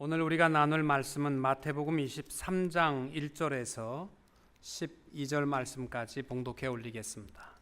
오늘 우리가 나눌 말씀은 마태복음 23장 1절에서 12절 말씀까지 봉독해 올리겠습니다.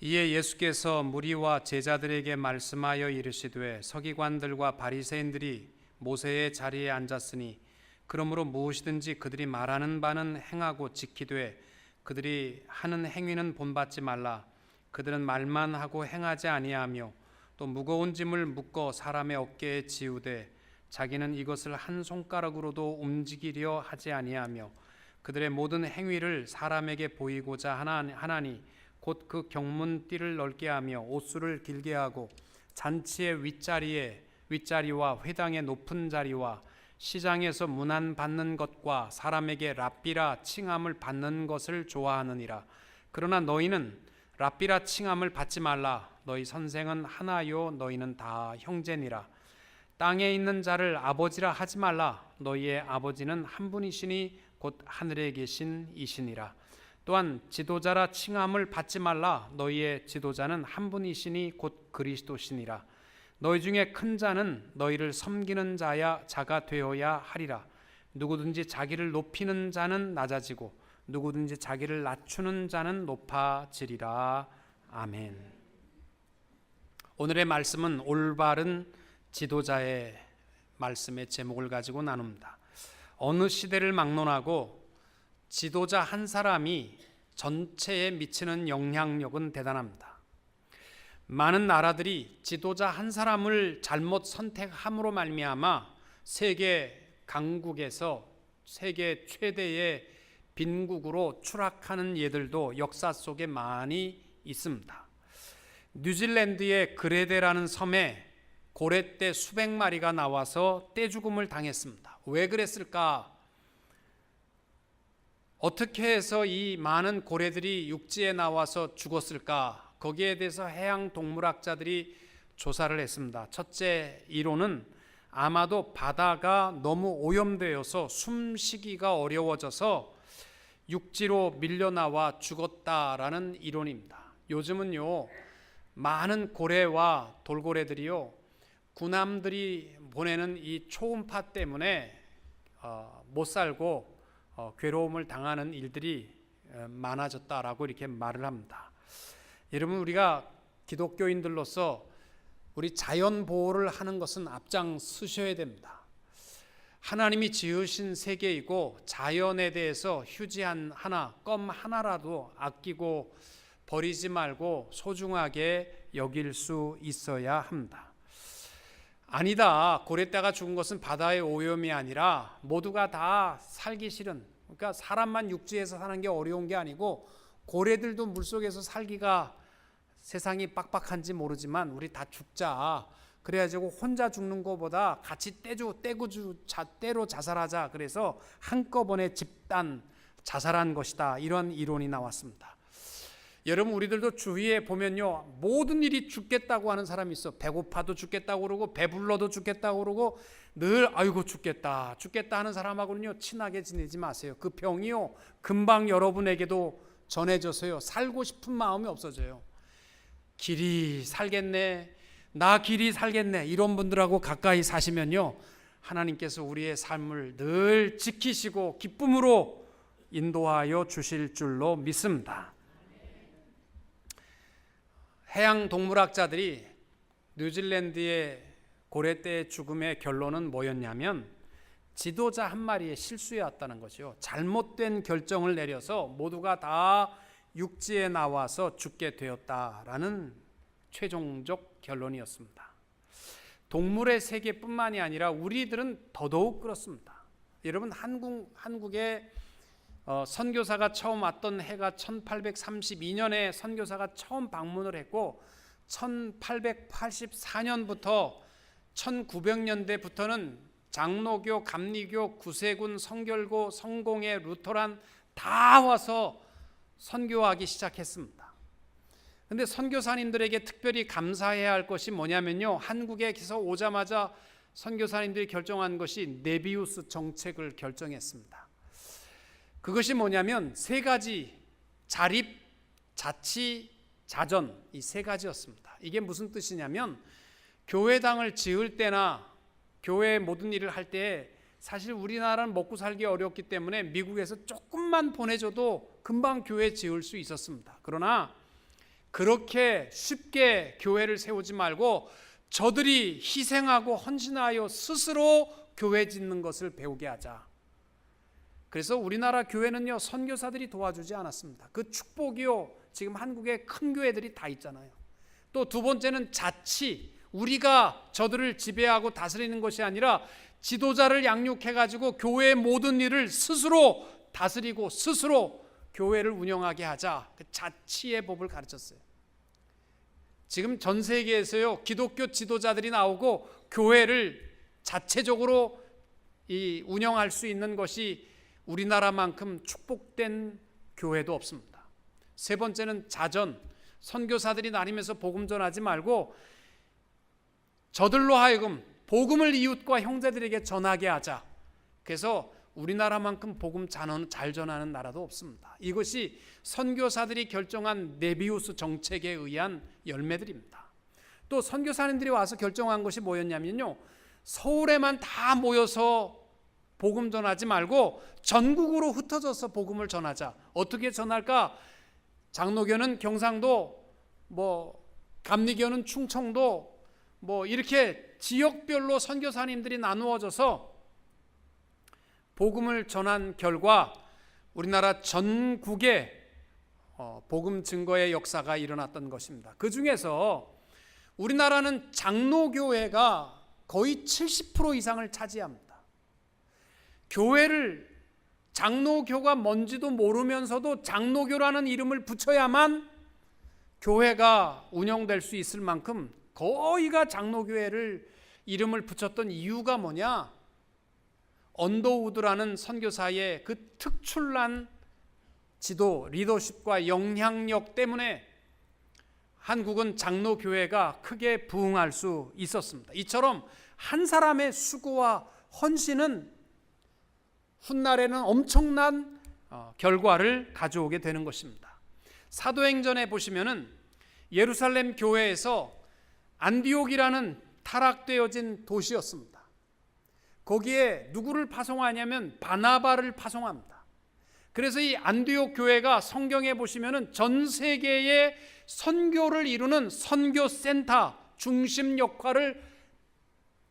이에 예수께서 무리와 제자들에게 말씀하여 이르시되 서기관들과 바리새인들이 모세의 자리에 앉았으니 그러므로 무엇이든지 그들이 말하는 바는 행하고 지키되 그들이 하는 행위는 본받지 말라. 그들은 말만 하고 행하지 아니하며 또 무거운 짐을 묶어 사람의 어깨에 지우되 자기는 이것을 한 손가락으로도 움직이려 하지 아니하며 그들의 모든 행위를 사람에게 보이고자 하나니 곧 그 경문띠를 넓게 하며 옷수를 길게 하고 잔치의 윗자리와 회당의 높은 자리와 시장에서 문안 받는 것과 사람에게 랍비라 칭함을 받는 것을 좋아하느니라. 그러나 너희는 랍비라 칭함을 받지 말라. 너희 선생은 하나요 너희는 다 형제니라. 땅에 있는 자를 아버지라 하지 말라. 너희의 아버지는 한 분이시니 곧 하늘에 계신 이시니라. 또한 지도자라 칭함을 받지 말라. 너희의 지도자는 한 분이시니 곧 그리스도시니라. 너희 중에 큰 자는 너희를 섬기는 자가 되어야 하리라. 누구든지 자기를 높이는 자는 낮아지고 누구든지 자기를 낮추는 자는 높아지리라. 아멘. 오늘의 말씀은 올바른 지도자의 말씀의 제목을 가지고 나눕니다. 어느 시대를 막론하고 지도자 한 사람이 전체에 미치는 영향력은 대단합니다. 많은 나라들이 지도자 한 사람을 잘못 선택함으로 말미암아 세계 강국에서 세계 최대의 빈국으로 추락하는 예들도 역사 속에 많이 있습니다. 뉴질랜드의 그레데라는 섬에 고래떼 수백 마리가 나와서 떼죽음을 당했습니다. 왜 그랬을까? 어떻게 해서 이 많은 고래들이 육지에 나와서 죽었을까? 거기에 대해서 해양 동물학자들이 조사를 했습니다. 첫째 이론은 아마도 바다가 너무 오염되어서 숨쉬기가 어려워져서 육지로 밀려나와 죽었다라는 이론입니다. 요즘은요, 많은 고래와 돌고래들이요, 군함들이 보내는 이 초음파 때문에 못 살고 괴로움을 당하는 일들이 많아졌다라고 이렇게 말을 합니다. 여러분, 우리가 기독교인들로서 우리 자연 보호를 하는 것은 앞장서셔야 됩니다. 하나님이 지으신 세계이고 자연에 대해서 휴지 하나, 껌 하나라도 아끼고 버리지 말고 소중하게 여길 수 있어야 합니다. 아니다. 고래떼가 죽은 것은 바다의 오염이 아니라 모두가 다 살기 싫은, 그러니까 사람만 육지에서 사는 게 어려운 게 아니고 고래들도 물속에서 살기가 세상이 빡빡한지 모르지만 우리 다 죽자. 그래가지고 혼자 죽는 것보다 같이 때로 자살하자. 그래서 한꺼번에 집단 자살한 것이다. 이런 이론이 나왔습니다. 여러분, 우리들도 주위에 보면요, 모든 일이 죽겠다고 하는 사람이 있어. 배고파도 죽겠다고 그러고 배불러도 죽겠다고 그러고 늘 아이고 죽겠다 하는 사람하고는요 친하게 지내지 마세요. 그 병이요 금방 여러분에게도 전해져서요 살고 싶은 마음이 없어져요. 길이 살겠네, 나 길이 살겠네, 이런 분들하고 가까이 사시면요 하나님께서 우리의 삶을 늘 지키시고 기쁨으로 인도하여 주실 줄로 믿습니다. 해양 동물학자들이 뉴질랜드의 고래떼의 죽음의 결론은 뭐였냐면 지도자 한 마리의 실수였다는 것이요. 잘못된 결정을 내려서 모두가 다 육지에 나와서 죽게 되었다라는 최종적 결론이었습니다. 동물의 세계뿐만이 아니라 우리들은 더더욱 그렇습니다. 여러분, 한국에 선교사가 처음 왔던 해가 1832년에 선교사가 처음 방문을 했고 1884년부터 1900년대부터는 장로교, 감리교, 구세군, 성결고, 성공회, 루터란 다 와서 선교하기 시작했습니다. 그런데 선교사님들에게 특별히 감사해야 할 것이 뭐냐면요, 한국에서 오자마자 선교사님들이 결정한 것이 네비우스 정책을 결정했습니다. 그것이 뭐냐면 세 가지, 자립, 자치, 자전, 이 세 가지였습니다. 이게 무슨 뜻이냐면 교회당을 지을 때나 교회의 모든 일을 할 때 사실 우리나라는 먹고 살기 어렵기 때문에 미국에서 조금만 보내줘도 금방 교회 지을 수 있었습니다. 그러나 그렇게 쉽게 교회를 세우지 말고 저들이 희생하고 헌신하여 스스로 교회 짓는 것을 배우게 하자. 그래서 우리나라 교회는요, 선교사들이 도와주지 않았습니다. 그 축복이요, 지금 한국에 큰 교회들이 다 있잖아요. 또 두 번째는 자치, 우리가 저들을 지배하고 다스리는 것이 아니라 지도자를 양육해가지고 교회의 모든 일을 스스로 다스리고 스스로 교회를 운영하게 하자. 그 자치의 법을 가르쳤어요. 지금 전 세계에서요, 기독교 지도자들이 나오고 교회를 자체적으로 운영할 수 있는 것이 우리나라만큼 축복된 교회도 없습니다. 세 번째는 자전, 선교사들이 다니면서 복음 전하지 말고 저들로 하여금 복음을 이웃과 형제들에게 전하게 하자. 그래서 우리나라만큼 복음 잘 전하는 나라도 없습니다. 이것이 선교사들이 결정한 네비우스 정책에 의한 열매들입니다. 또 선교사님들이 와서 결정한 것이 뭐였냐면요, 서울에만 다 모여서 복음 전하지 말고 전국으로 흩어져서 복음을 전하자. 어떻게 전할까? 장로교는 경상도, 감리교는 충청도, 이렇게 지역별로 선교사님들이 나누어져서 복음을 전한 결과 우리나라 전국에 복음 증거의 역사가 일어났던 것입니다. 그 중에서 우리나라는 장로교회가 거의 70% 이상을 차지합니다. 교회를 장로교가 뭔지도 모르면서도 장로교라는 이름을 붙여야만 교회가 운영될 수 있을 만큼 거의가 장로교회를 이름을 붙였던 이유가 뭐냐? 언더우드라는 선교사의 그 특출난 지도, 리더십과 영향력 때문에 한국은 장로교회가 크게 부흥할 수 있었습니다. 이처럼 한 사람의 수고와 헌신은 훗날에는 엄청난 결과를 가져오게 되는 것입니다. 사도행전에 보시면은 예루살렘 교회에서 안디옥이라는 타락되어진 도시였습니다. 거기에 누구를 파송하냐면 바나바를 파송합니다. 그래서 이 안디옥 교회가 성경에 보시면은 전 세계의 선교를 이루는 선교센터 중심 역할을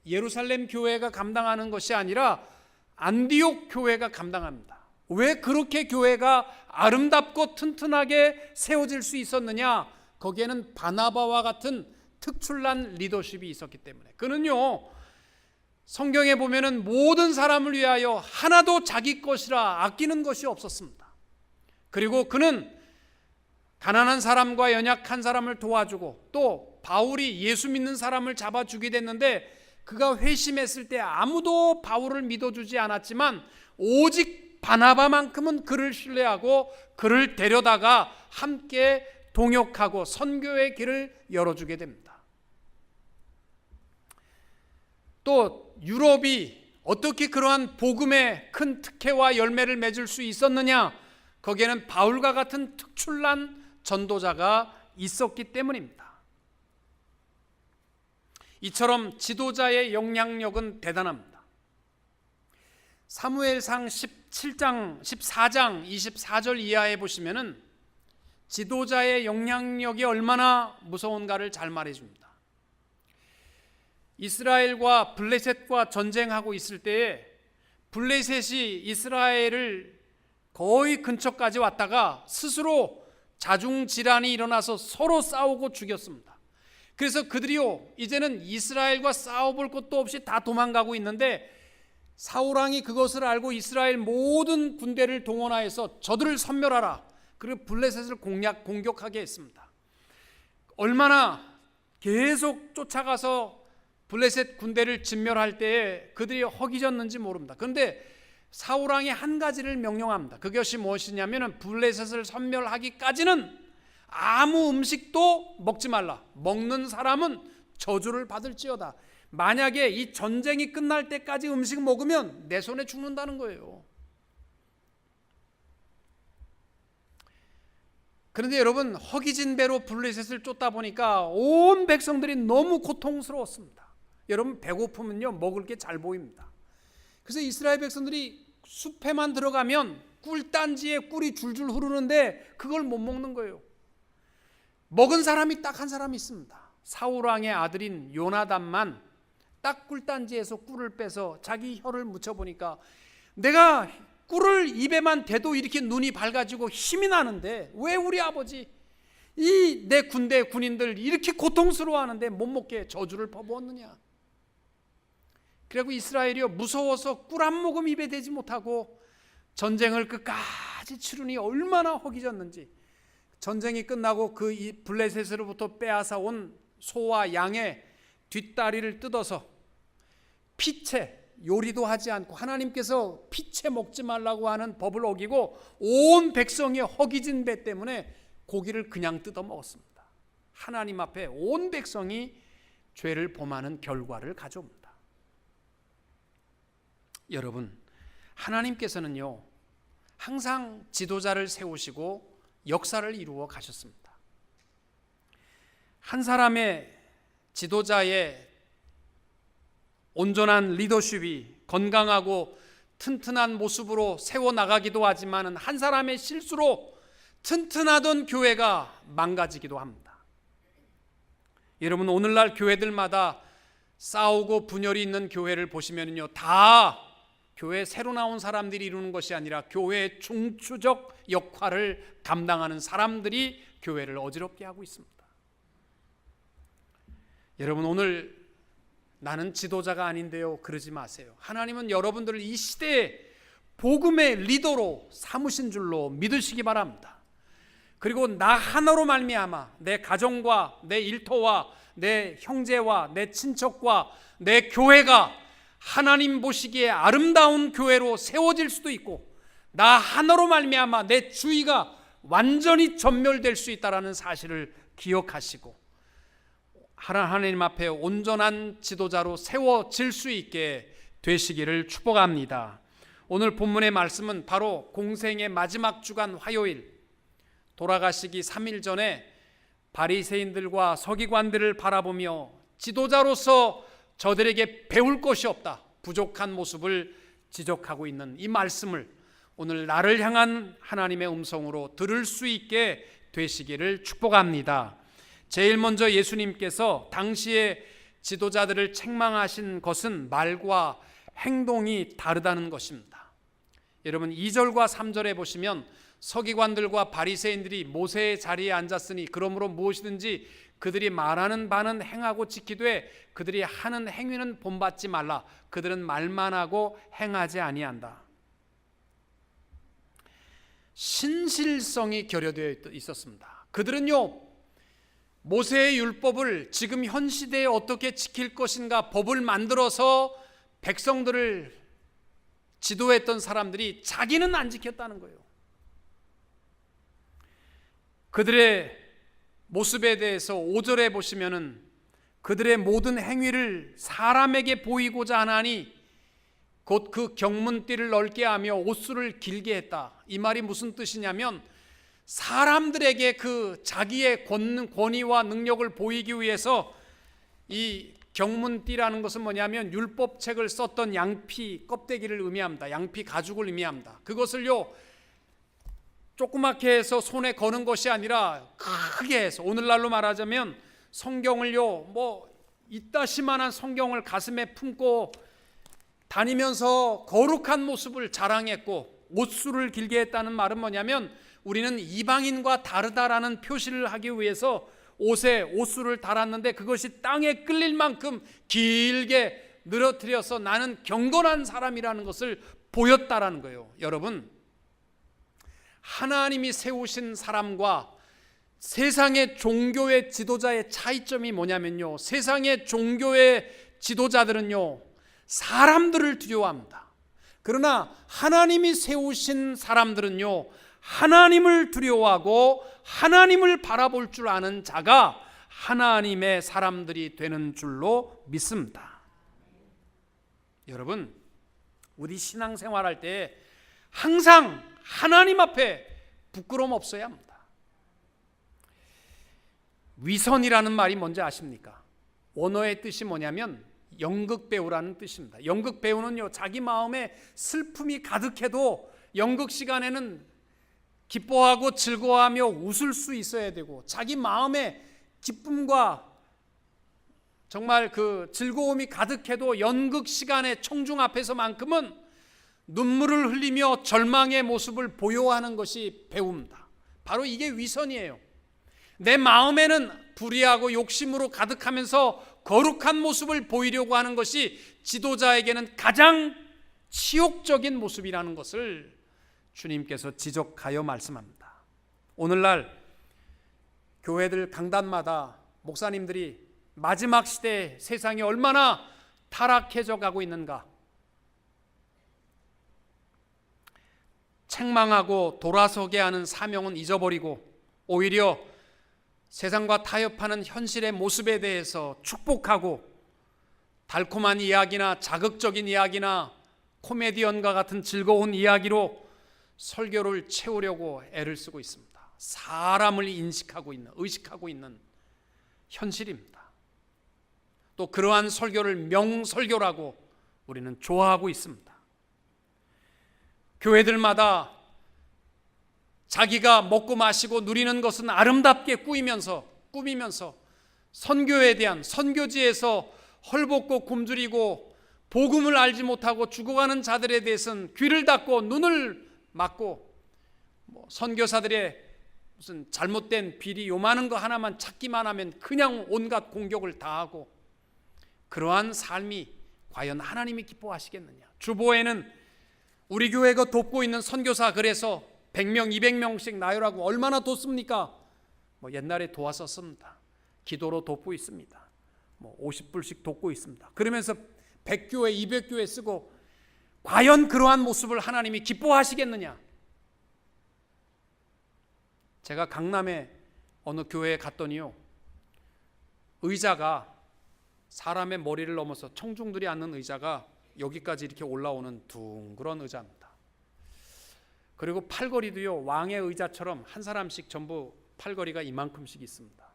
예루살렘 교회가 감당하는 것이 아니라 안디옥 교회가 감당합니다. 왜 그렇게 교회가 아름답고 튼튼하게 세워질 수 있었느냐? 거기에는 바나바와 같은 특출난 리더십이 있었기 때문에. 그는요, 성경에 보면은 모든 사람을 위하여 하나도 자기 것이라 아끼는 것이 없었습니다. 그리고 그는 가난한 사람과 연약한 사람을 도와주고, 또 바울이 예수 믿는 사람을 잡아 죽게 됐는데 그가 회심했을 때 아무도 바울을 믿어주지 않았지만 오직 바나바만큼은 그를 신뢰하고 그를 데려다가 함께 동역하고 선교의 길을 열어주게 됩니다. 또 유럽이 어떻게 그러한 복음의 큰 특혜와 열매를 맺을 수 있었느냐? 거기에는 바울과 같은 특출난 전도자가 있었기 때문입니다. 이처럼 지도자의 영향력은 대단합니다. 사무엘상 14장 24절 이하에 보시면은 지도자의 영향력이 얼마나 무서운가를 잘 말해줍니다. 이스라엘과 블레셋과 전쟁하고 있을 때에 블레셋이 이스라엘을 거의 근처까지 왔다가 스스로 자중질환이 일어나서 서로 싸우고 죽였습니다. 그래서 그들이요, 이제는 이스라엘과 싸워볼 것도 없이 다 도망가고 있는데 사울왕이 그것을 알고 이스라엘 모든 군대를 동원하여서 저들을 섬멸하라, 그리고 블레셋을 공격하게 했습니다. 얼마나 계속 쫓아가서 블레셋 군대를 진멸할 때에 그들이 허기졌는지 모릅니다. 그런데 사울왕이 한 가지를 명령합니다. 그것이 무엇이냐면 블레셋을 섬멸하기까지는 아무 음식도 먹지 말라. 먹는 사람은 저주를 받을지어다. 만약에 이 전쟁이 끝날 때까지 음식 먹으면 내 손에 죽는다는 거예요. 그런데 여러분, 허기진 배로 블레셋을 쫓다 보니까 온 백성들이 너무 고통스러웠습니다. 여러분 배고프면요 먹을 게 잘 보입니다. 그래서 이스라엘 백성들이 숲에만 들어가면 꿀단지에 꿀이 줄줄 흐르는데 그걸 못 먹는 거예요. 먹은 사람이 딱 한 사람이 있습니다. 사울 왕의 아들인 요나단만 딱 꿀단지에서 꿀을 빼서 자기 혀를 묻혀보니까 내가 꿀을 입에만 대도 이렇게 눈이 밝아지고 힘이 나는데 왜 우리 아버지 이 내 군대 군인들 이렇게 고통스러워하는데 못 먹게 저주를 퍼부었느냐. 그리고 이스라엘이요 무서워서 꿀 한 모금 입에 대지 못하고 전쟁을 끝까지 치르니 얼마나 허기졌는지. 전쟁이 끝나고 그 블레셋으로부터 빼앗아 온 소와 양의 뒷다리를 뜯어서 피채, 요리도 하지 않고 하나님께서 피채 먹지 말라고 하는 법을 어기고 온 백성이 허기진 배 때문에 고기를 그냥 뜯어 먹었습니다. 하나님 앞에 온 백성이 죄를 범하는 결과를 가져옵니다. 여러분, 하나님께서는요 항상 지도자를 세우시고 역사를 이루어 가셨습니다. 한 사람의 지도자의 온전한 리더십이 건강하고 튼튼한 모습으로 세워나가기도 하지만 한 사람의 실수로 튼튼하던 교회가 망가지기도 합니다. 여러분 오늘날 교회들마다 싸우고 분열이 있는 교회를 보시면요 다 교회 새로 나온 사람들이 이루는 것이 아니라 교회의 중추적 역할을 감당하는 사람들이 교회를 어지럽게 하고 있습니다. 여러분 오늘 나는 지도자가 아닌데요 그러지 마세요. 하나님은 여러분들을 이 시대에 복음의 리더로 삼으신 줄로 믿으시기 바랍니다. 그리고 나 하나로 말미암아 내 가정과 내 일터와 내 형제와 내 친척과 내 교회가 하나님 보시기에 아름다운 교회로 세워질 수도 있고 나 하나로 말미암아 내 주위가 완전히 전멸될 수 있다는 사실을 기억하시고 하나님 앞에 온전한 지도자로 세워질 수 있게 되시기를 축복합니다. 오늘 본문의 말씀은 바로 공생의 마지막 주간 화요일 돌아가시기 3일 전에 바리새인들과 서기관들을 바라보며 지도자로서 저들에게 배울 것이 없다 부족한 모습을 지적하고 있는 이 말씀을 오늘 나를 향한 하나님의 음성으로 들을 수 있게 되시기를 축복합니다. 제일 먼저 예수님께서 당시의 지도자들을 책망하신 것은 말과 행동이 다르다는 것입니다. 여러분 2절과 3절에 보시면 서기관들과 바리새인들이 모세의 자리에 앉았으니 그러므로 무엇이든지 그들이 말하는 바는 행하고 지키되 그들이 하는 행위는 본받지 말라. 그들은 말만 하고 행하지 아니한다. 신실성이 결여되어 있었습니다. 그들은요 모세의 율법을 지금 현 시대에 어떻게 지킬 것인가 법을 만들어서 백성들을 지도했던 사람들이 자기는 안 지켰다는 거예요. 그들의 모습에 대해서 5절에 보시면은 그들의 모든 행위를 사람에게 보이고자 하나니 곧 그 경문띠를 넓게 하며 옷수를 길게 했다. 이 말이 무슨 뜻이냐면 사람들에게 그 자기의 권위와 능력을 보이기 위해서 이 경문띠라는 것은 뭐냐면 율법책을 썼던 양피 껍데기를 의미합니다. 양피 가죽을 의미합니다. 그것을요 조그맣게 해서 손에 거는 것이 아니라 크게 해서 오늘날로 말하자면 성경을요 이따시만한 성경을 가슴에 품고 다니면서 거룩한 모습을 자랑했고 옷수를 길게 했다는 말은 뭐냐면 우리는 이방인과 다르다라는 표시를 하기 위해서 옷에 옷수를 달았는데 그것이 땅에 끌릴 만큼 길게 늘어뜨려서 나는 경건한 사람이라는 것을 보였다라는 거예요. 여러분 하나님이 세우신 사람과 세상의 종교의 지도자의 차이점이 뭐냐면요 세상의 종교의 지도자들은요 사람들을 두려워합니다. 그러나 하나님이 세우신 사람들은요 하나님을 두려워하고 하나님을 바라볼 줄 아는 자가 하나님의 사람들이 되는 줄로 믿습니다. 여러분 우리 신앙생활할 때 항상 하나님 앞에 부끄러움 없어야 합니다. 위선이라는 말이 뭔지 아십니까? 원어의 뜻이 뭐냐면 연극 배우라는 뜻입니다. 연극 배우는요, 자기 마음에 슬픔이 가득해도 연극 시간에는 기뻐하고 즐거워하며 웃을 수 있어야 되고, 자기 마음에 기쁨과 정말 그 즐거움이 가득해도 연극 시간에 청중 앞에서만큼은 눈물을 흘리며 절망의 모습을 보여하는 것이 배우입니다. 바로 이게 위선이에요. 내 마음에는 불의하고 욕심으로 가득하면서 거룩한 모습을 보이려고 하는 것이 지도자에게는 가장 치욕적인 모습이라는 것을 주님께서 지적하여 말씀합니다. 오늘날 교회들 강단마다 목사님들이 마지막 시대에 세상이 얼마나 타락해져 가고 있는가, 책망하고 돌아서게 하는 사명은 잊어버리고 오히려 세상과 타협하는 현실의 모습에 대해서 축복하고 달콤한 이야기나 자극적인 이야기나 코미디언과 같은 즐거운 이야기로 설교를 채우려고 애를 쓰고 있습니다. 사람을 의식하고 있는 현실입니다. 또 그러한 설교를 명설교라고 우리는 좋아하고 있습니다. 교회들마다 자기가 먹고 마시고 누리는 것은 아름답게 꾸미면서 선교에 대한, 선교지에서 헐벗고 굶주리고 복음을 알지 못하고 죽어가는 자들에 대해서는 귀를 닫고 눈을 막고, 선교사들의 무슨 잘못된 비리 요만한 거 하나만 찾기만 하면 그냥 온갖 공격을 다 하고, 그러한 삶이 과연 하나님이 기뻐하시겠느냐. 주보에는 우리 교회가 돕고 있는 선교사, 그래서 100명 200명씩 나열하고 얼마나 돕습니까? 옛날에 도왔었습니다. 기도로 돕고 있습니다. 50불씩 돕고 있습니다. 그러면서 100교회 200교회 쓰고, 과연 그러한 모습을 하나님이 기뻐하시겠느냐. 제가 강남에 어느 교회에 갔더니요, 의자가 사람의 머리를 넘어서 청중들이 앉는 의자가 여기까지 이렇게 올라오는 둥그런 의자입니다. 그리고 팔걸이도요, 왕의 의자처럼 한 사람씩 전부 팔걸이가 이만큼씩 있습니다.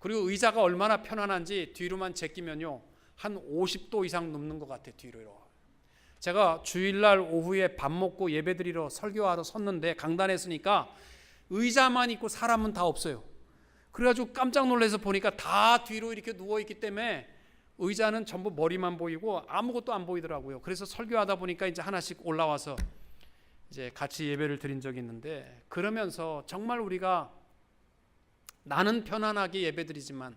그리고 의자가 얼마나 편안한지 뒤로만 제끼면요, 한 50도 이상 눕는 것 같아요. 뒤로. 제가 주일날 오후에 밥 먹고 예배드리러 설교하러 섰는데 강단에 서니까 의자만 있고 사람은 다 없어요. 그래가지고 깜짝 놀라서 보니까 다 뒤로 이렇게 누워있기 때문에 의자는 전부 머리만 보이고 아무것도 안 보이더라고요. 그래서 설교하다 보니까 이제 하나씩 올라와서 이제 같이 예배를 드린 적이 있는데, 그러면서 정말 우리가, 나는 편안하게 예배드리지만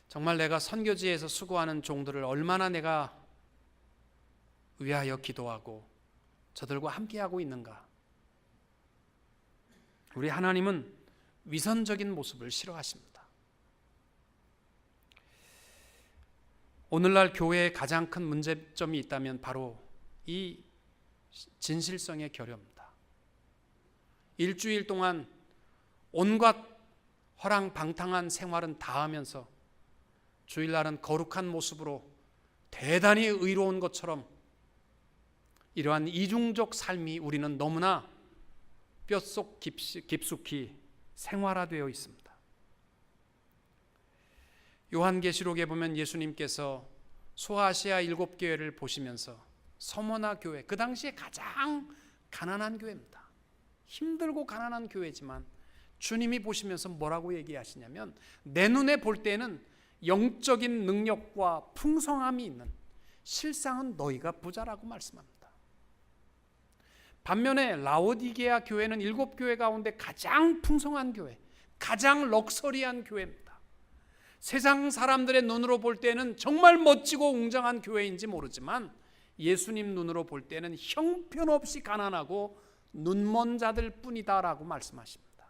정말 내가 선교지에서 수고하는 종들을 얼마나 내가 위하여 기도하고 저들과 함께하고 있는가. 우리 하나님은 위선적인 모습을 싫어하십니다. 오늘날 교회에 가장 큰 문제점이 있다면 바로 이 진실성의 결여입니다. 일주일 동안 온갖 허랑방탕한 생활은 다 하면서 주일날은 거룩한 모습으로 대단히 의로운 것처럼, 이러한 이중적 삶이 우리는 너무나 뼛속 깊숙이 생활화되어 있습니다. 요한계시록에 보면 예수님께서 소아시아 7교회를 보시면서 서머나 교회, 그 당시에 가장 가난한 교회입니다. 힘들고 가난한 교회지만 주님이 보시면서 뭐라고 얘기하시냐면, 내 눈에 볼 때는 영적인 능력과 풍성함이 있는, 실상은 너희가 부자라고 말씀합니다. 반면에 라오디게아 교회는 7교회 가운데 가장 풍성한 교회, 가장 럭셔리한 교회입니다. 세상 사람들의 눈으로 볼 때는 정말 멋지고 웅장한 교회인지 모르지만 예수님 눈으로 볼 때는 형편없이 가난하고 눈먼 자들 뿐이다라고 말씀하십니다.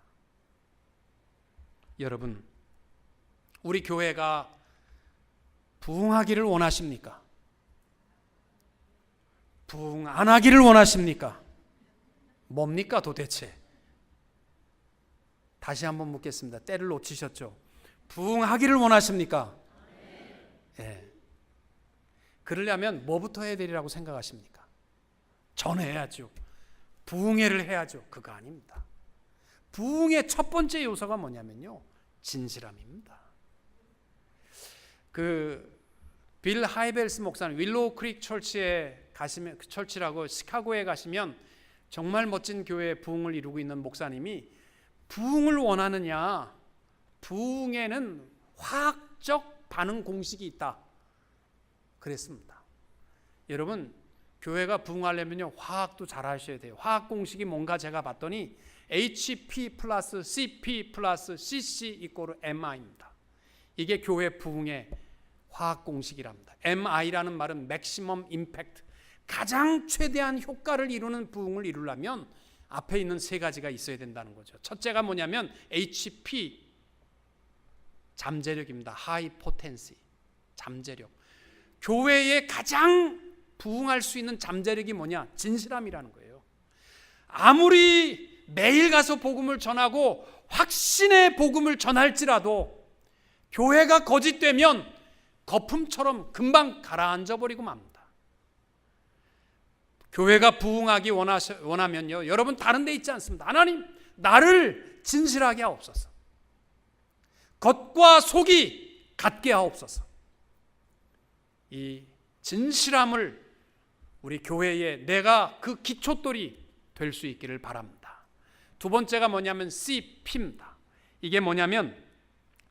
여러분, 우리 교회가 부흥하기를 원하십니까? 부흥 안 하기를 원하십니까? 뭡니까 도대체? 다시 한번 묻겠습니다. 때를 놓치셨죠? 부흥하기를 원하십니까? 예. 그러려면 뭐부터 해야 되리라고 생각하십니까? 전해야죠. 부흥회를 해야죠. 그거 아닙니다. 부흥의 첫 번째 요소가 뭐냐면요, 진실함입니다. 빌 하이벨스 목사님 윌로우 크릭 철치라고 시카고에 가시면 정말 멋진 교회에 부흥을 이루고 있는 목사님이 부흥을 원하느냐? 부흥에는 화학적 반응 공식이 있다. 그랬습니다. 여러분, 교회가 부흥하려면요, 화학도 잘 하셔야 돼요. 화학 공식이 뭔가 제가 봤더니 HP 플러스 CP 플러스 CC 이꼬르 MI입니다. 이게 교회 부흥의 화학 공식이랍니다. MI라는 말은 맥시멈 임팩트, 가장 최대한 효과를 이루는 부흥을 이루려면 앞에 있는 세 가지가 있어야 된다는 거죠. 첫째가 뭐냐면 HP, 잠재력입니다. 하이 포텐시, 잠재력. 교회에 가장 부흥할 수 있는 잠재력이 뭐냐? 진실함이라는 거예요. 아무리 매일 가서 복음을 전하고 확신의 복음을 전할지라도 교회가 거짓되면 거품처럼 금방 가라앉아 버리고 맙니다. 교회가 부흥하기 원하면요, 여러분 다른 데 있지 않습니다. 하나님, 나를 진실하게 하옵소서. 겉과 속이 같게 하옵소서. 이 진실함을 우리 교회에 내가 그 기초돌이 될 수 있기를 바랍니다. 두 번째가 뭐냐면 CP입니다. 이게 뭐냐면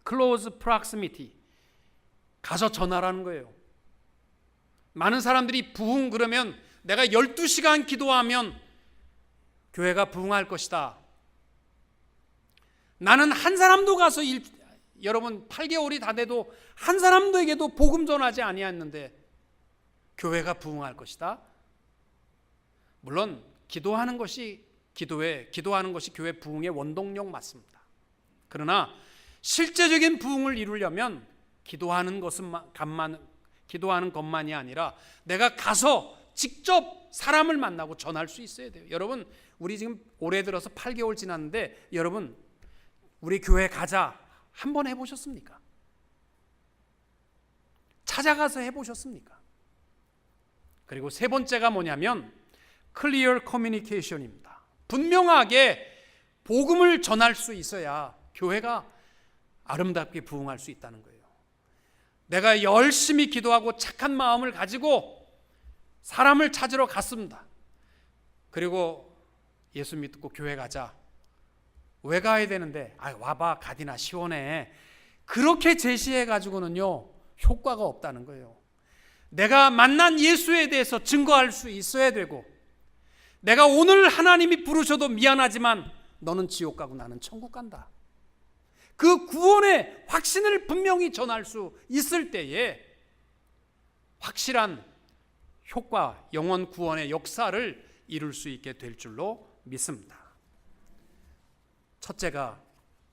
Close Proximity, 가서 전하라는 거예요. 많은 사람들이 부흥 그러면 내가 12시간 기도하면 교회가 부흥할 것이다. 나는 한 사람도 가서 여러분 8개월이 다 돼도 한 사람도에게도 복음 전하지 아니했는데 교회가 부흥할 것이다. 물론 기도하는 것이 교회 부흥의 원동력 맞습니다. 그러나 실제적인 부흥을 이루려면 기도하는 것만이 아니라 내가 가서 직접 사람을 만나고 전할 수 있어야 돼요. 여러분, 우리 지금 올해 들어서 8개월 지났는데 여러분, 우리 교회 가자 한번 해보셨습니까? 찾아가서 해보셨습니까? 그리고 세 번째가 뭐냐면 Clear Communication입니다. 분명하게 복음을 전할 수 있어야 교회가 아름답게 부흥할 수 있다는 거예요. 내가 열심히 기도하고 착한 마음을 가지고 사람을 찾으러 갔습니다. 그리고 예수 믿고 교회 가자. 왜 가야 되는데? 와봐, 가디나 시원해. 그렇게 제시해 가지고는요, 효과가 없다는 거예요. 내가 만난 예수에 대해서 증거할 수 있어야 되고, 내가 오늘 하나님이 부르셔도 미안하지만 너는 지옥 가고 나는 천국 간다. 그 구원의 확신을 분명히 전할 수 있을 때에 확실한 효과, 영원 구원의 역사를 이룰 수 있게 될 줄로 믿습니다. 첫째가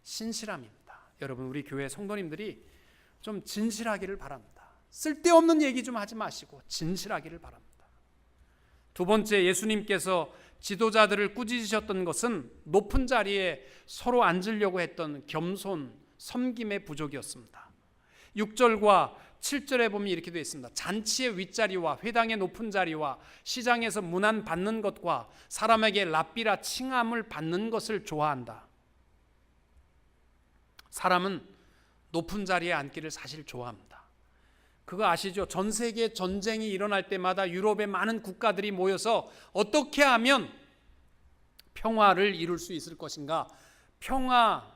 신실함입니다. 여러분, 우리 교회 성도님들이 좀 진실하기를 바랍니다. 쓸데없는 얘기 좀 하지 마시고 진실하기를 바랍니다. 두 번째, 예수님께서 지도자들을 꾸짖으셨던 것은 높은 자리에 서로 앉으려고 했던 겸손, 섬김의 부족이었습니다. 6절과 7절에 보면 이렇게 되어 있습니다. 잔치의 윗자리와 회당의 높은 자리와 시장에서 문안 받는 것과 사람에게 랍비라 칭함을 받는 것을 좋아한다. 사람은 높은 자리에 앉기를 사실 좋아합니다. 그거 아시죠? 전 세계 전쟁이 일어날 때마다 유럽의 많은 국가들이 모여서 어떻게 하면 평화를 이룰 수 있을 것인가, 평화를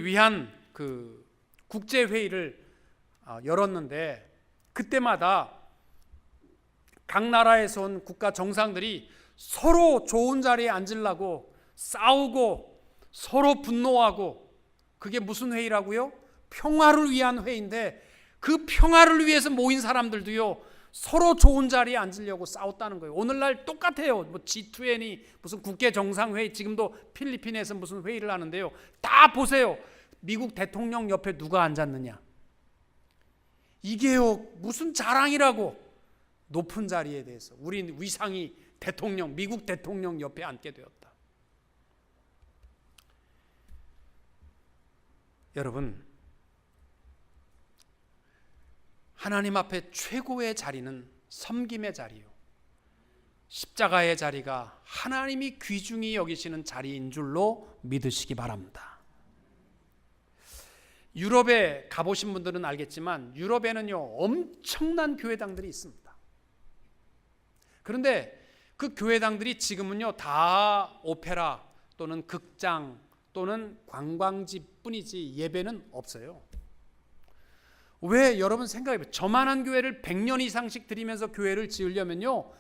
위한 국제회의를 열었는데, 그때마다 각 나라에서 온 국가 정상들이 서로 좋은 자리에 앉으려고 싸우고 서로 분노하고, 그게 무슨 회의라고요? 평화를 위한 회의인데, 그 평화를 위해서 모인 사람들도요, 서로 좋은 자리에 앉으려고 싸웠다는 거예요. 오늘날 똑같아요. 뭐 G20 무슨 국제 정상회의, 지금도 필리핀에서 무슨 회의를 하는데요, 다 보세요. 미국 대통령 옆에 누가 앉았느냐? 이게요, 무슨 자랑이라고. 높은 자리에 대해서 우리 위상이 대통령, 미국 대통령 옆에 앉게 되었다. 여러분, 하나님 앞에 최고의 자리는 섬김의 자리요, 십자가의 자리가 하나님이 귀중히 여기시는 자리인 줄로 믿으시기 바랍니다. 유럽에 가보신 분들은 알겠지만 유럽에는요 엄청난 교회당들이 있습니다. 그런데 그 교회당들이 지금은요 다 오페라 또는 극장 또는 관광지뿐이지 예배는 없어요. 왜? 여러분 생각해보세요. 저만한 교회를 100년 이상씩 드리면서 교회를 지으려면요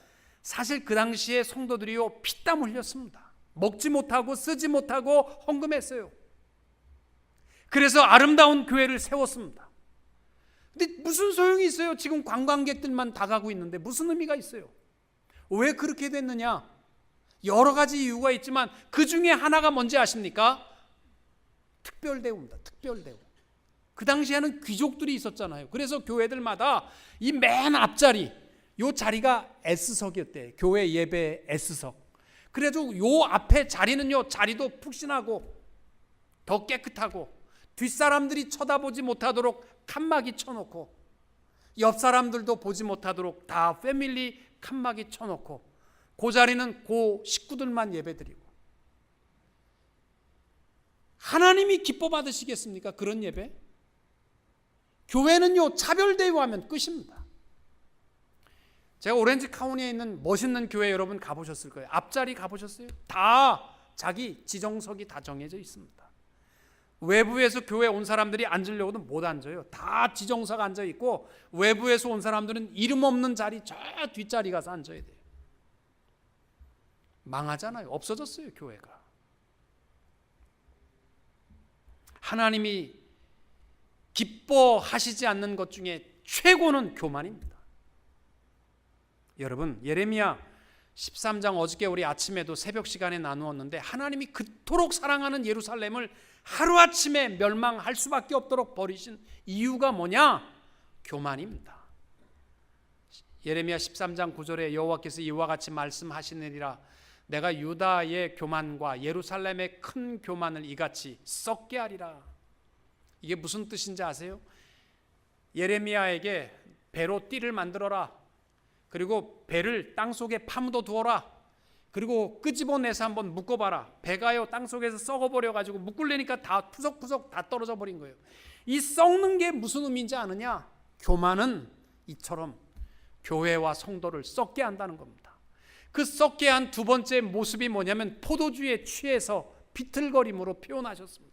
사실 그 당시에 성도들이요 피땀 흘렸습니다. 먹지 못하고 쓰지 못하고 헌금했어요. 그래서 아름다운 교회를 세웠습니다. 근데 무슨 소용이 있어요? 지금 관광객들만 다 가고 있는데 무슨 의미가 있어요? 왜 그렇게 됐느냐? 여러 가지 이유가 있지만 그 중에 하나가 뭔지 아십니까? 특별대우입니다. 특별대우. 그 당시에는 귀족들이 있었잖아요. 그래서 교회들마다 이 맨 앞자리, 요 자리가 S석이었대요. 교회 예배 S석. 그래도 요 앞에 자리는요, 자리도 푹신하고 더 깨끗하고 뒷사람들이 쳐다보지 못하도록 칸막이 쳐놓고 옆 사람들도 보지 못하도록 다 패밀리 칸막이 쳐놓고 그 자리는 그 식구들만 예배드리고 하나님이 기뻐 받으시겠습니까? 그런 예배? 교회는요 차별대우하면 끝입니다. 제가 오렌지 카운티에 있는 멋있는 교회 여러분 가보셨을 거예요. 앞자리 가보셨어요? 다 자기 지정석이 다 정해져 있습니다. 외부에서 교회 온 사람들이 앉으려고도 못 앉아요. 다 지정석 앉아 있고 외부에서 온 사람들은 이름 없는 자리 저 뒷자리 가서 앉아야 돼요. 망하잖아요. 없어졌어요 교회가. 하나님이 기뻐하시지 않는 것 중에 최고는 교만입니다. 여러분 예레미야 13장 어저께 우리 아침에도 새벽 시간에 나누었는데 하나님이 그토록 사랑하는 예루살렘을 하루아침에 멸망할 수밖에 없도록 버리신 이유가 뭐냐? 교만입니다. 예레미야 13장 9절에 여호와께서 이와 같이 말씀하시느니라 내가 유다의 교만과 예루살렘의 큰 교만을 이같이 썩게 하리라. 이게 무슨 뜻인지 아세요? 예레미야에게 배로 띠를 만들어라. 그리고 배를 땅속에 파묻어 두어라. 그리고 끄집어내서 한번 묶어봐라. 배가요 땅속에서 썩어버려가지고 묶으려니까 다 푸석푸석 다 떨어져 버린 거예요. 이 썩는 게 무슨 의미인지 아느냐? 교만은 이처럼 교회와 성도를 썩게 한다는 겁니다. 그 썩게 한 두 번째 모습이 뭐냐면 포도주에 취해서 비틀거림으로 표현하셨습니다.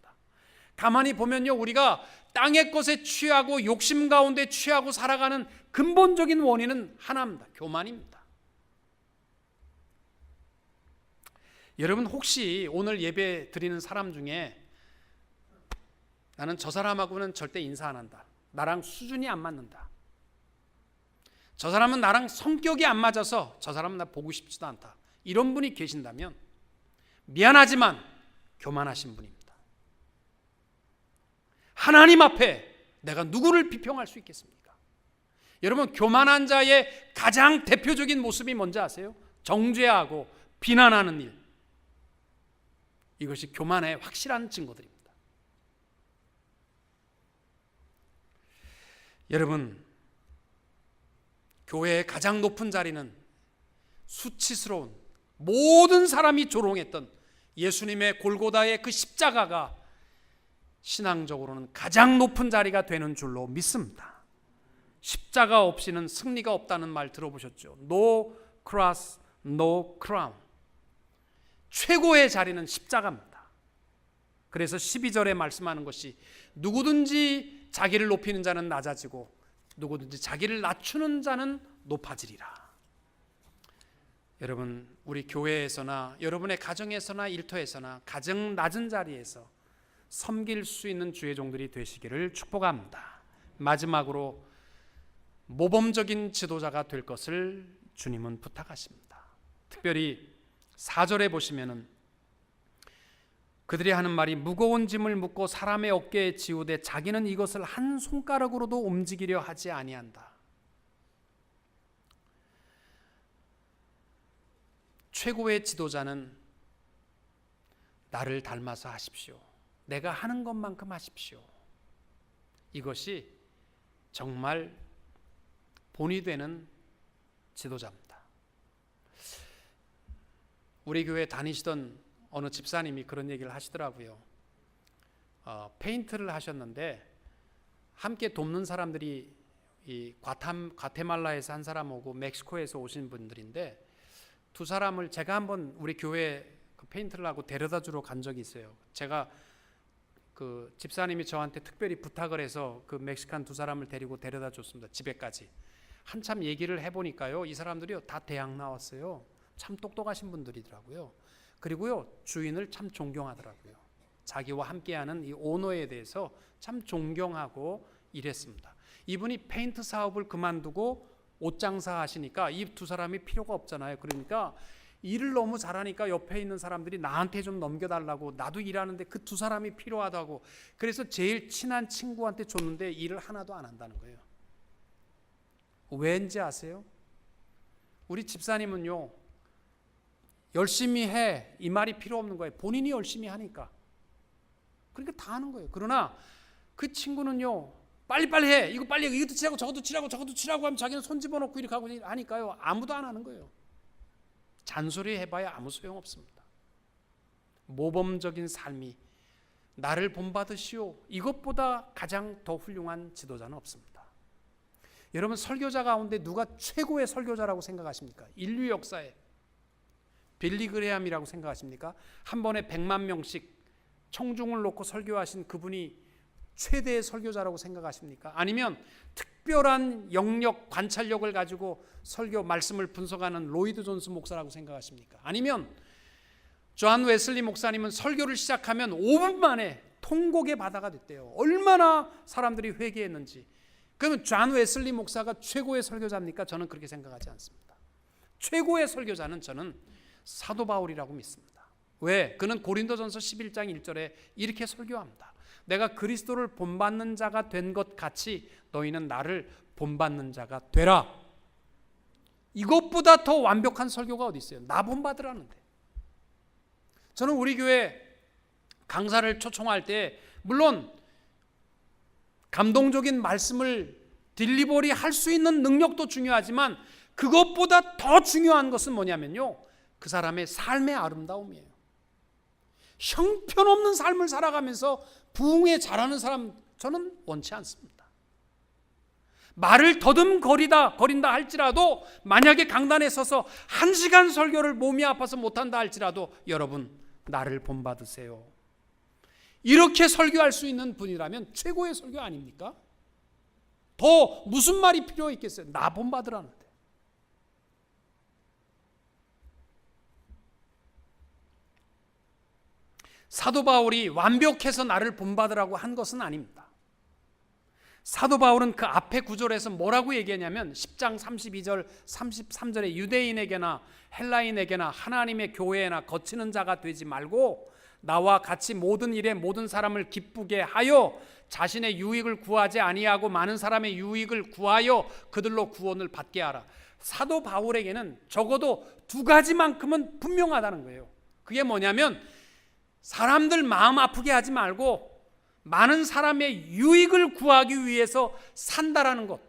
가만히 보면요 우리가 땅의 것에 취하고 욕심 가운데 취하고 살아가는 근본적인 원인은 하나입니다. 교만입니다. 여러분 혹시 오늘 예배 드리는 사람 중에 나는 저 사람하고는 절대 인사 안 한다. 나랑 수준이 안 맞는다. 저 사람은 나랑 성격이 안 맞아서 저 사람은 나 보고 싶지도 않다. 이런 분이 계신다면 미안하지만 교만하신 분입니다. 하나님 앞에 내가 누구를 비평할 수 있겠습니까? 여러분 교만한 자의 가장 대표적인 모습이 뭔지 아세요? 정죄하고 비난하는 일. 이것이 교만의 확실한 증거들입니다. 여러분 교회의 가장 높은 자리는 수치스러운 모든 사람이 조롱했던 예수님의 골고다의 그 십자가가 신앙적으로는 가장 높은 자리가 되는 줄로 믿습니다. 십자가 없이는 승리가 없다는 말 들어보셨죠? No cross, no crown. 최고의 자리는 십자가입니다. 그래서 12절에 말씀하는 것이 누구든지 자기를 높이는 자는 낮아지고 누구든지 자기를 낮추는 자는 높아지리라. 여러분 우리 교회에서나 여러분의 가정에서나 일터에서나 가장 낮은 자리에서 섬길 수 있는 주의 종들이 되시기를 축복합니다. 마지막으로 모범적인 지도자가 될 것을 주님은 부탁하십니다. 특별히 4절에 보시면은 그들이 하는 말이 무거운 짐을 묻고 사람의 어깨에 지우되 자기는 이것을 한 손가락으로도 움직이려 하지 아니한다. 최고의 지도자는 나를 닮아서 하십시오. 내가 하는 것만큼 하십시오. 이것이 정말 본이 되는 지도자입니다. 우리 교회 다니시던 어느 집사님이 그런 얘기를 하시더라고요. 페인트를 하셨는데 함께 돕는 사람들이 이 과테말라에서 한 사람 오고 멕시코에서 오신 분들인데 두 사람을 제가 한번 우리 교회 그 페인트를 하고 데려다 주러 간 적이 있어요. 제가 그 집사님이 저한테 특별히 부탁을 해서 그 멕시칸 두 사람을 데리고 데려다 줬습니다. 집에까지. 한참 얘기를 해보니까요, 이 사람들이요 다 대학 나왔어요. 참 똑똑하신 분들이더라고요. 그리고요 주인을 참 존경하더라고요. 자기와 함께하는 이 오너에 대해서 참 존경하고 일했습니다. 이분이 페인트 사업을 그만두고 옷 장사 하시니까 이 두 사람이 필요가 없잖아요. 그러니까 일을 너무 잘하니까 옆에 있는 사람들이 나한테 좀 넘겨달라고, 나도 일하는데 그 두 사람이 필요하다고, 그래서 제일 친한 친구한테 줬는데 일을 하나도 안 한다는 거예요. 왠지 아세요? 우리 집사님은요 열심히 해 이 말이 필요 없는 거예요. 본인이 열심히 하니까. 그러니까 다 하는 거예요. 그러나 그 친구는요 빨리빨리 해, 이거 빨리, 이것도 칠하고 저것도 칠하고 저것도 칠하고 하면 자기는 손 집어넣고 이렇게 하고 하니까요 아무도 안 하는 거예요. 잔소리 해봐야 아무 소용없습니다. 모범적인 삶이 나를 본받으시오, 이것보다 가장 더 훌륭한 지도자는 없습니다. 여러분, 설교자 가운데 누가 최고의 설교자라고 생각하십니까? 인류 역사에 빌리 그레함이라고 생각하십니까? 한 번에 100만 명씩 청중을 놓고 설교하신 그분이 최대의 설교자라고 생각하십니까? 아니면 특별한 영역, 관찰력을 가지고 설교 말씀을 분석하는 로이드 존스 목사라고 생각하십니까? 아니면 존 웨슬리 목사님은 설교를 시작하면 5분 만에 통곡의 바다가 됐대요. 얼마나 사람들이 회개했는지. 그러면 존 웨슬리 목사가 최고의 설교자입니까? 저는 그렇게 생각하지 않습니다. 최고의 설교자는 저는 사도 바울이라고 믿습니다. 왜? 그는 고린도전서 11장 1절에 이렇게 설교합니다. 내가 그리스도를 본받는 자가 된 것 같이 너희는 나를 본받는 자가 되라. 이것보다 더 완벽한 설교가 어디 있어요? 나 본받으라는데. 저는 우리 교회 강사를 초청할 때 물론 감동적인 말씀을 딜리버리 할 수 있는 능력도 중요하지만 그것보다 더 중요한 것은 뭐냐면요, 그 사람의 삶의 아름다움이에요. 형편없는 삶을 살아가면서 부흥에 잘하는 사람 저는 원치 않습니다. 말을 더듬거린다 할지라도, 만약에 강단에 서서 1시간 설교를 몸이 아파서 못한다 할지라도 여러분 나를 본받으세요, 이렇게 설교할 수 있는 분이라면 최고의 설교 아닙니까? 더 무슨 말이 필요 있겠어요? 나 본받으라는데. 사도 바울이 완벽해서 나를 본받으라고 한 것은 아닙니다. 사도 바울은 그 앞에 구절에서 뭐라고 얘기하냐면 10장 32절 33절에 유대인에게나 헬라인에게나 하나님의 교회에나 거치는 자가 되지 말고 나와 같이 모든 일에 모든 사람을 기쁘게 하여 자신의 유익을 구하지 아니하고 많은 사람의 유익을 구하여 그들로 구원을 받게 하라. 사도 바울에게는 적어도 두 가지만큼은 분명하다는 거예요. 그게 뭐냐면 사람들 마음 아프게 하지 말고 많은 사람의 유익을 구하기 위해서 산다라는 것.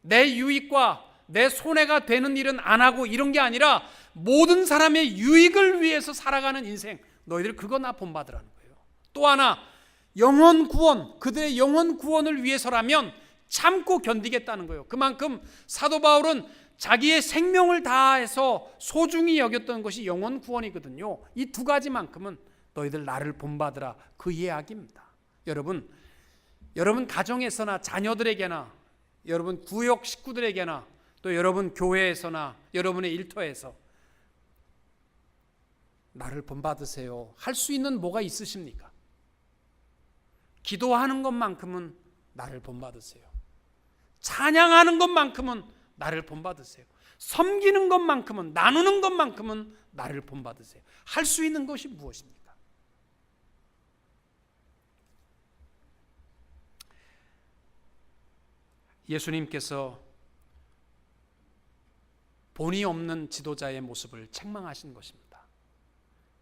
내 유익과 내 손해가 되는 일은 안 하고 이런 게 아니라 모든 사람의 유익을 위해서 살아가는 인생, 너희들 그거 나 본받으라는 거예요. 또 하나, 영혼 구원, 그들의 영혼 구원을 위해서라면 참고 견디겠다는 거예요. 그만큼 사도 바울은 자기의 생명을 다해서 소중히 여겼던 것이 영혼 구원이거든요. 이 두 가지만큼은 너희들 나를 본받으라, 그 이야기입니다. 여러분 가정에서나 자녀들에게나 여러분 구역 식구들에게나 또 여러분 교회에서나 여러분의 일터에서 나를 본받으세요 할 수 있는 뭐가 있으십니까? 기도하는 것만큼은 나를 본받으세요. 찬양하는 것만큼은 나를 본받으세요. 섬기는 것만큼은, 나누는 것만큼은 나를 본받으세요. 할 수 있는 것이 무엇입니까? 예수님께서 본이 없는 지도자의 모습을 책망하신 것입니다.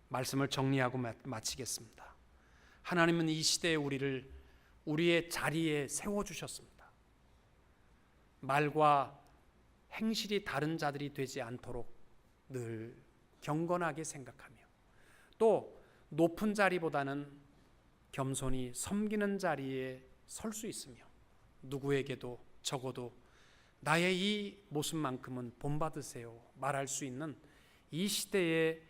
말씀을 정리하고 마치겠습니다. 하나님은 이 시대에 우리를 우리의 자리에 세워주셨습니다. 말과 행실이 다른 자들이 되지 않도록 늘 경건하게 생각하며 또 높은 자리보다는 겸손히 섬기는 자리에 설 수 있으며 누구에게도 적어도 나의 이 모습만큼은 본받으세요 말할 수 있는 이 시대의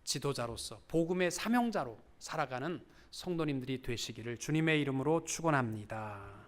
지도자로서 복음의 사명자로 살아가는 성도님들이 되시기를 주님의 이름으로 축원합니다.